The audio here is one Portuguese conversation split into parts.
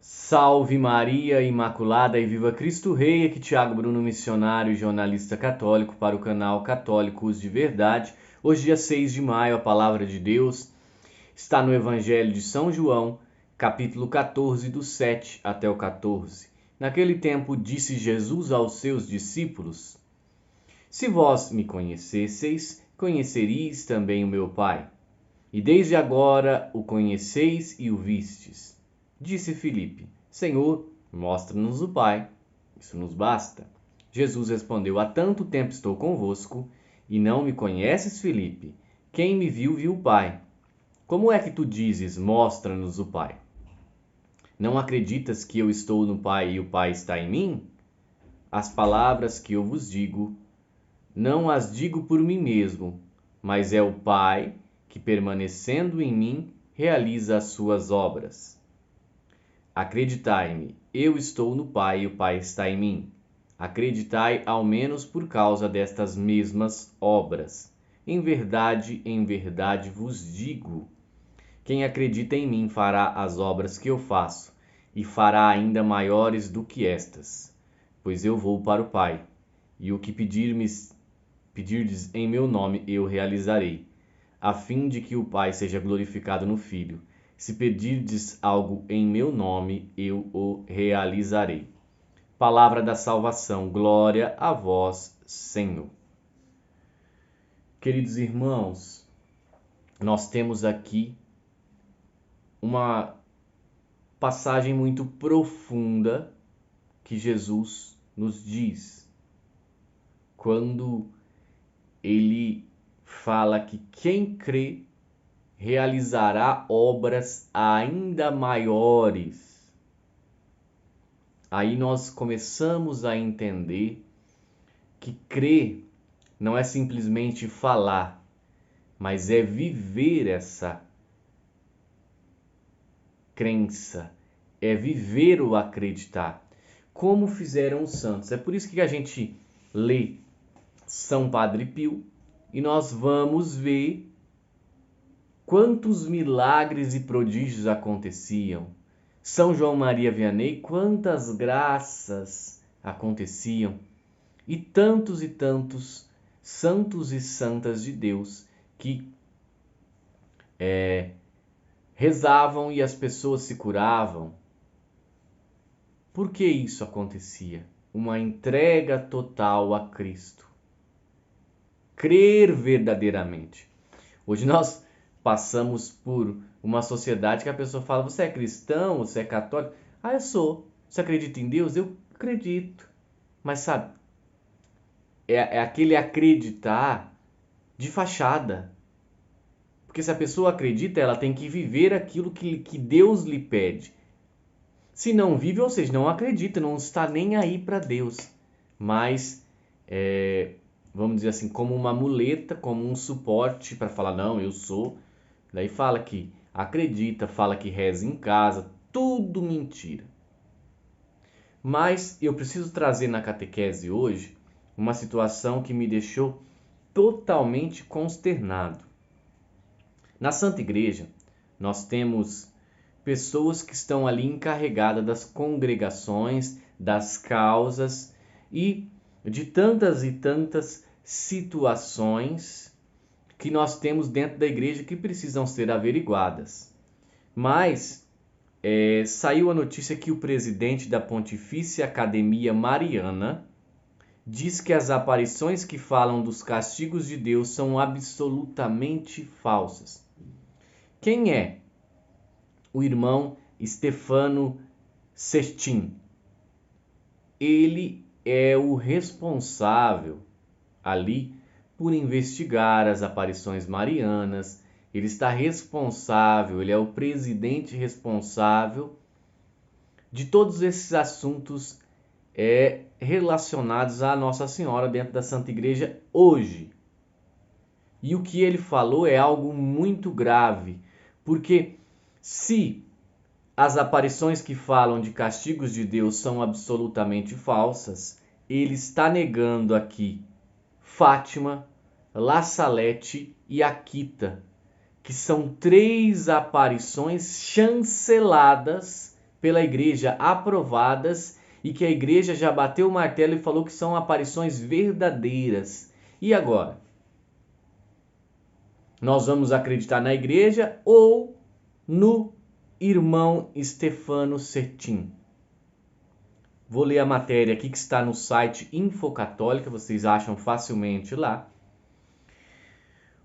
Salve Maria Imaculada e viva Cristo Rei, aqui Thiago Bruno, missionário e jornalista católico para o canal Católicos de Verdade. Hoje, dia 6 de maio, a palavra de Deus está no Evangelho de São João, capítulo 14, do 7 até o 14. Naquele tempo disse Jesus aos seus discípulos: Se vós me conhecesseis, conheceríeis também o meu Pai. E desde agora o conheceis e o vistes. Disse Filipe: Senhor, mostra-nos o Pai, isso nos basta. Jesus respondeu: Há tanto tempo estou convosco e não me conheces, Filipe? Quem me viu, viu o Pai. Como é que tu dizes: Mostra-nos o Pai? Não acreditas que eu estou no Pai e o Pai está em mim? As palavras que eu vos digo, não as digo por mim mesmo, mas é o Pai que, permanecendo em mim, realiza as suas obras. Acreditai-me, eu estou no Pai e o Pai está em mim. Acreditai ao menos por causa destas mesmas obras. Em verdade vos digo: quem acredita em mim fará as obras que eu faço, e fará ainda maiores do que estas, pois eu vou para o Pai, e o que pedirdes em meu nome eu realizarei, a fim de que o Pai seja glorificado no Filho. Se pedirdes algo em meu nome, eu o realizarei. Palavra da salvação, glória a vós, Senhor. Queridos irmãos, nós temos aqui uma passagem muito profunda que Jesus nos diz, quando ele fala que quem crê realizará obras ainda maiores. Aí nós começamos a entender que crer não é simplesmente falar, mas é viver essa crença, é viver o acreditar, como fizeram os santos. É por isso que a gente lê São Padre Pio e nós vamos ver quantos milagres e prodígios aconteciam. São João Maria Vianney, quantas graças aconteciam. E tantos santos e santas de Deus que rezavam e as pessoas se curavam. Por que isso acontecia? Uma entrega total a Cristo. Crer verdadeiramente. Hoje nós passamos por uma sociedade que a pessoa fala: você é cristão, você é católico? Ah, eu sou. Você acredita em Deus? Eu acredito. Mas sabe, é aquele acreditar de fachada. Porque se a pessoa acredita, ela tem que viver aquilo que Deus lhe pede. Se não vive, ou seja, não acredita, não está nem aí para Deus. Mas, vamos dizer assim, como uma muleta, como um suporte para falar: não, eu sou. Daí fala que acredita, fala que reza em casa, tudo mentira. Mas eu preciso trazer na catequese hoje uma situação que me deixou totalmente consternado. Na Santa Igreja, nós temos pessoas que estão ali encarregadas das congregações, das causas e de tantas e tantas situações que nós temos dentro da igreja que precisam ser averiguadas. Mas saiu a notícia que o presidente da Pontifícia Academia Mariana diz que as aparições que falam dos castigos de Deus são absolutamente falsas. Quem é o irmão Stefano Sestin? Ele é o responsável ali por investigar as aparições marianas. Ele está responsável, ele é o presidente responsável de todos esses assuntos relacionados à Nossa Senhora dentro da Santa Igreja hoje. E o que ele falou é algo muito grave, porque se as aparições que falam de castigos de Deus são absolutamente falsas, ele está negando aqui Fátima, La Salete e Akita, que são 3 aparições chanceladas pela igreja aprovadas e que a igreja já bateu o martelo e falou que são aparições verdadeiras. E agora? Nós vamos acreditar na igreja ou no irmão Stefano Cetin? Vou ler a matéria aqui que está no site Infocatólica, vocês acham facilmente lá.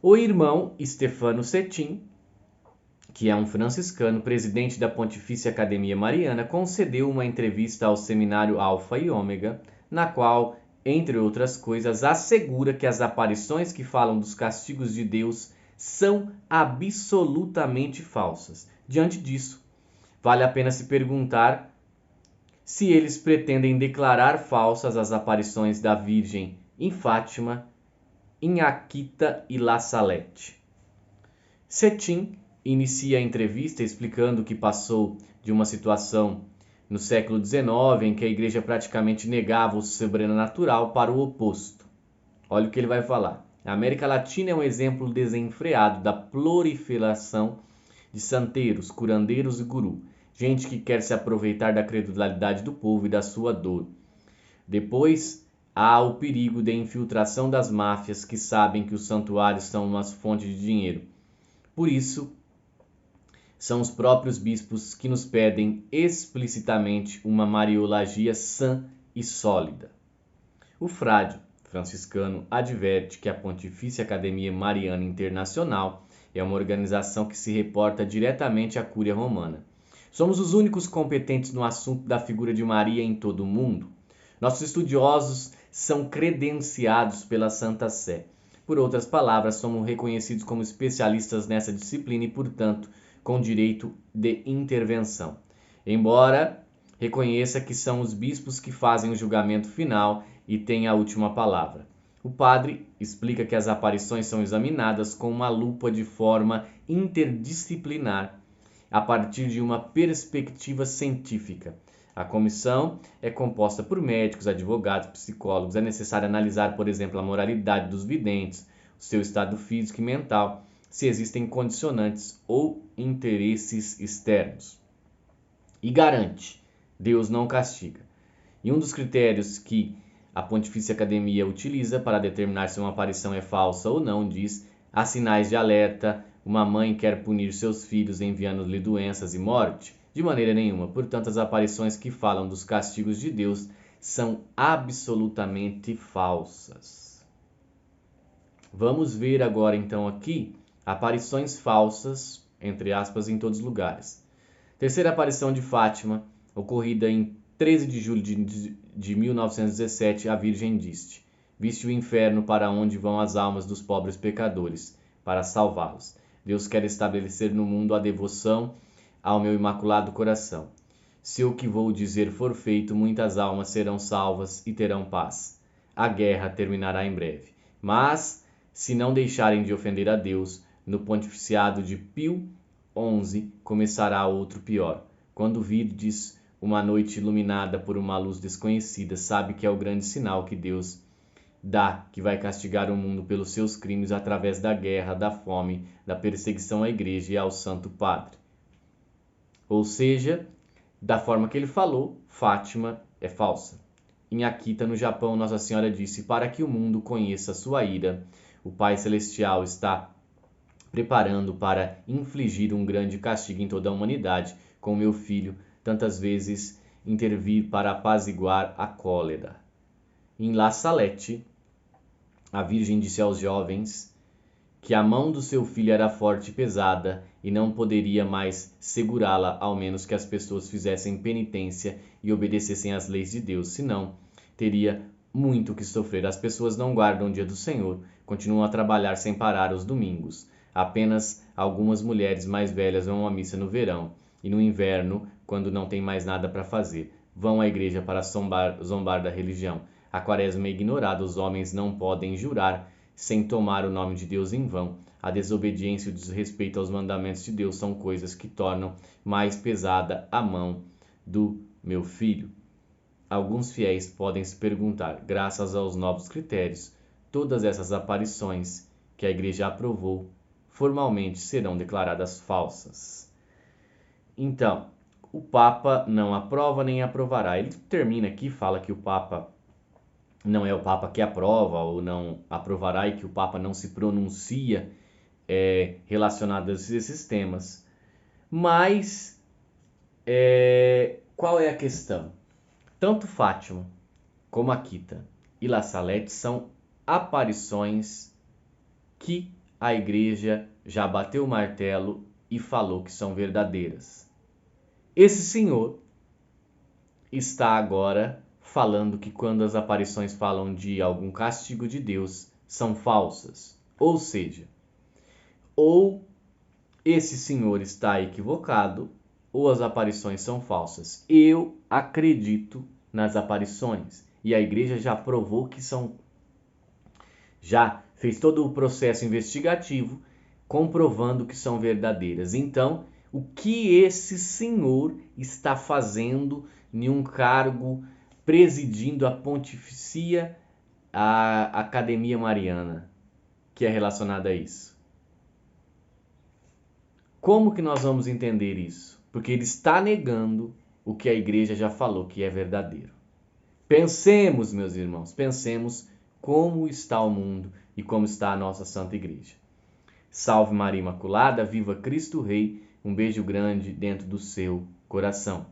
O irmão Stefano Cetin, que é um franciscano, presidente da Pontifícia Academia Mariana, concedeu uma entrevista ao seminário Alfa e Ômega, na qual, entre outras coisas, assegura que as aparições que falam dos castigos de Deus são absolutamente falsas. Diante disso, vale a pena se perguntar se eles pretendem declarar falsas as aparições da Virgem em Fátima, em Akita e La Salette. Cetin inicia a entrevista explicando que passou de uma situação no século XIX em que a igreja praticamente negava o sobrenatural para o oposto. Olha o que ele vai falar. A América Latina é um exemplo desenfreado da proliferação de santeiros, curandeiros e guru. Gente que quer se aproveitar da credulidade do povo e da sua dor. Depois, há o perigo de infiltração das máfias que sabem que os santuários são uma fonte de dinheiro. Por isso, são os próprios bispos que nos pedem explicitamente uma mariologia sã e sólida. O frade franciscano adverte que a Pontifícia Academia Mariana Internacional é uma organização que se reporta diretamente à Cúria Romana. Somos os únicos competentes no assunto da figura de Maria em todo o mundo. Nossos estudiosos são credenciados pela Santa Sé. Por outras palavras, somos reconhecidos como especialistas nessa disciplina e, portanto, com direito de intervenção. Embora reconheça que são os bispos que fazem o julgamento final e têm a última palavra. O padre explica que as aparições são examinadas com uma lupa de forma interdisciplinar, a partir de uma perspectiva científica. A comissão é composta por médicos, advogados, psicólogos. É necessário analisar, por exemplo, a moralidade dos videntes, o seu estado físico e mental, se existem condicionantes ou interesses externos. E garante, Deus não castiga. E um dos critérios que a Pontifícia Academia utiliza para determinar se uma aparição é falsa ou não diz: há sinais de alerta, uma mãe quer punir seus filhos enviando-lhe doenças e morte? De maneira nenhuma. Portanto, as aparições que falam dos castigos de Deus são absolutamente falsas. Vamos ver agora então aqui aparições falsas, entre aspas, em todos os lugares. Terceira aparição de Fátima, ocorrida em 13 de julho de 1917, a Virgem disse: viste o inferno para onde vão as almas dos pobres pecadores, para salvá-los. Deus quer estabelecer no mundo a devoção ao meu imaculado coração. Se o que vou dizer for feito, muitas almas serão salvas e terão paz. A guerra terminará em breve. Mas, se não deixarem de ofender a Deus, no pontificiado de Pio XI começará outro pior. Quando virdes uma noite iluminada por uma luz desconhecida, sabe que é o grande sinal que Deus dá, que vai castigar o mundo pelos seus crimes através da guerra, da fome, da perseguição à igreja e ao Santo Padre. Ou seja, da forma que ele falou, Fátima é falsa. Em Akita, no Japão, Nossa Senhora disse: para que o mundo conheça sua ira, o Pai Celestial está preparando para infligir um grande castigo em toda a humanidade, com meu filho tantas vezes intervir para apaziguar a cólera. Em La Salette, a Virgem disse aos jovens que a mão do seu filho era forte e pesada e não poderia mais segurá-la, ao menos que as pessoas fizessem penitência e obedecessem às leis de Deus, senão teria muito que sofrer. As pessoas não guardam o dia do Senhor, continuam a trabalhar sem parar os domingos. Apenas algumas mulheres mais velhas vão à missa no verão e no inverno, quando não tem mais nada para fazer, vão à igreja para zombar da religião. A quaresma é ignorada, os homens não podem jurar sem tomar o nome de Deus em vão. A desobediência e o desrespeito aos mandamentos de Deus são coisas que tornam mais pesada a mão do meu filho. Alguns fiéis podem se perguntar, graças aos novos critérios, todas essas aparições que a igreja aprovou formalmente serão declaradas falsas. Então, o Papa não aprova nem aprovará. Ele termina aqui, fala que o Papa não é o Papa que aprova ou não aprovará e que o Papa não se pronuncia relacionado a esses temas. Mas qual é a questão? Tanto Fátima como Akita e La Salette são aparições que a Igreja já bateu o martelo e falou que são verdadeiras. Esse senhor está agora falando que quando as aparições falam de algum castigo de Deus, são falsas. Ou seja, ou esse senhor está equivocado, ou as aparições são falsas. Eu acredito nas aparições. E a igreja já provou que são... Já fez todo o processo investigativo comprovando que são verdadeiras. Então, o que esse senhor está fazendo em um cargo presidindo a Pontifícia, a Academia Mariana, que é relacionada a isso? Como que nós vamos entender isso? Porque ele está negando o que a igreja já falou que é verdadeiro. Pensemos, meus irmãos, pensemos como está o mundo e como está a nossa Santa Igreja. Salve Maria Imaculada, viva Cristo Rei, um beijo grande dentro do seu coração.